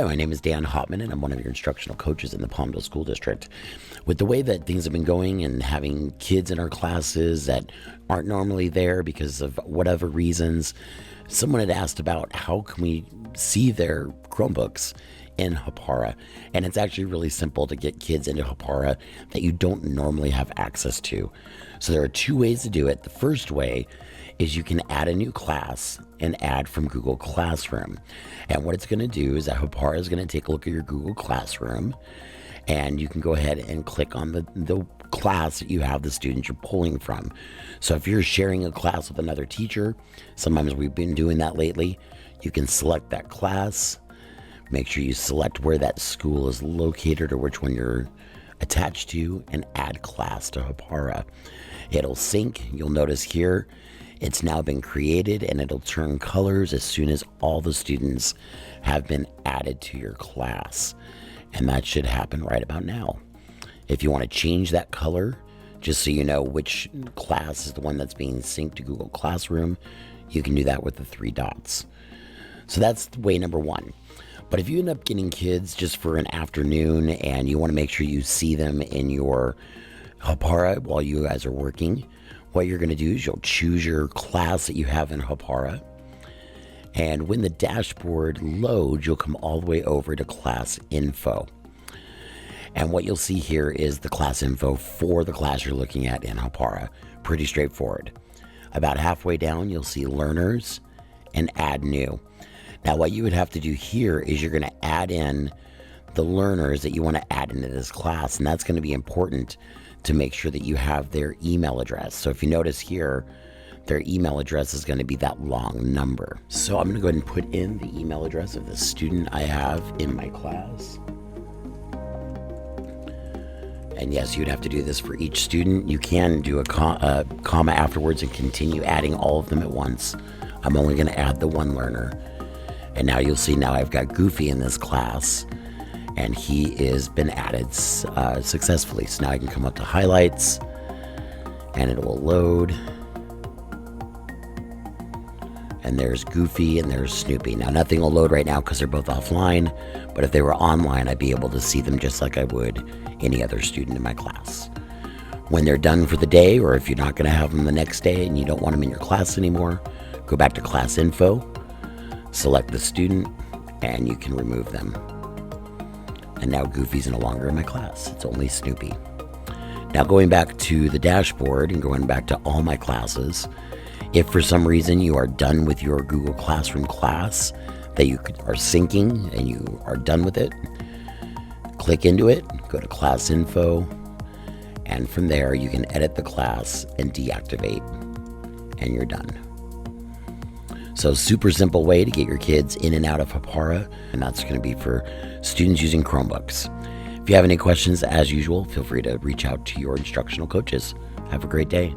Hi, my name is Dan Hauptman, and I'm one of your instructional coaches in the Palmdale School District. With the way that things have been going and having kids in our classes that aren't normally there because of whatever reasons, someone had asked about how can we see their Chromebooks in Hapara. And it's actually really simple to get kids into Hapara that you don't normally have access to. So there are two ways to do it. The first way is you can add a new class and add from Google Classroom. And what it's going to do is that Hapara is going to take a look at your Google Classroom, and you can go ahead and click on the class that you have the students you're pulling from. So if you're sharing a class with another teacher, sometimes we've been doing that lately, you can select that class, make sure you select where that school is located or which one you're attached to, and add class to Hapara. It'll sync. You'll notice here it's now been created, and it'll turn colors as soon as all the students have been added to your class. And that should happen right about now. If you want to change that color, just so you know which class is the one that's being synced to Google Classroom, you can do that with the three dots. So that's way number one. But if you end up getting kids just for an afternoon and you want to make sure you see them in your Hapara while you guys are working, what you're going to do is you'll choose your class that you have in Hapara. And when the dashboard loads, you'll come all the way over to class info. And what you'll see here is the class info for the class you're looking at in Hapara. Pretty straightforward. About halfway down, you'll see learners and add new. Now, what you would have to do here is you're going to add in the learners that you want to add into this class. And that's going to be important to make sure that you have their email address. So if you notice here, their email address is going to be that long number. So I'm going to go ahead and put in the email address of the student I have in my class. And yes, you'd have to do this for each student. You can do a comma afterwards and continue adding all of them at once. I'm only going to add the one learner. And now you'll see now I've got Goofy in this class, and he has been added successfully. So now I can come up to highlights, and it will load. And there's Goofy and there's Snoopy. Now nothing will load right now because they're both offline, but if they were online, I'd be able to see them just like I would any other student in my class. When they're done for the day, or if you're not going to have them the next day and you don't want them in your class anymore, go back to class info, select the student, and you can remove them. And now Goofy's no longer in my class. It's only Snoopy. Now going back to the dashboard and going back to all my classes, if for some reason you are done with your Google Classroom class, that you are syncing and you are done with it, click into it, go to class info, and from there you can edit the class and deactivate, and you're done. So super simple way to get your kids in and out of Hapara, and that's going to be for students using Chromebooks. If you have any questions, as usual, feel free to reach out to your instructional coaches. Have a great day.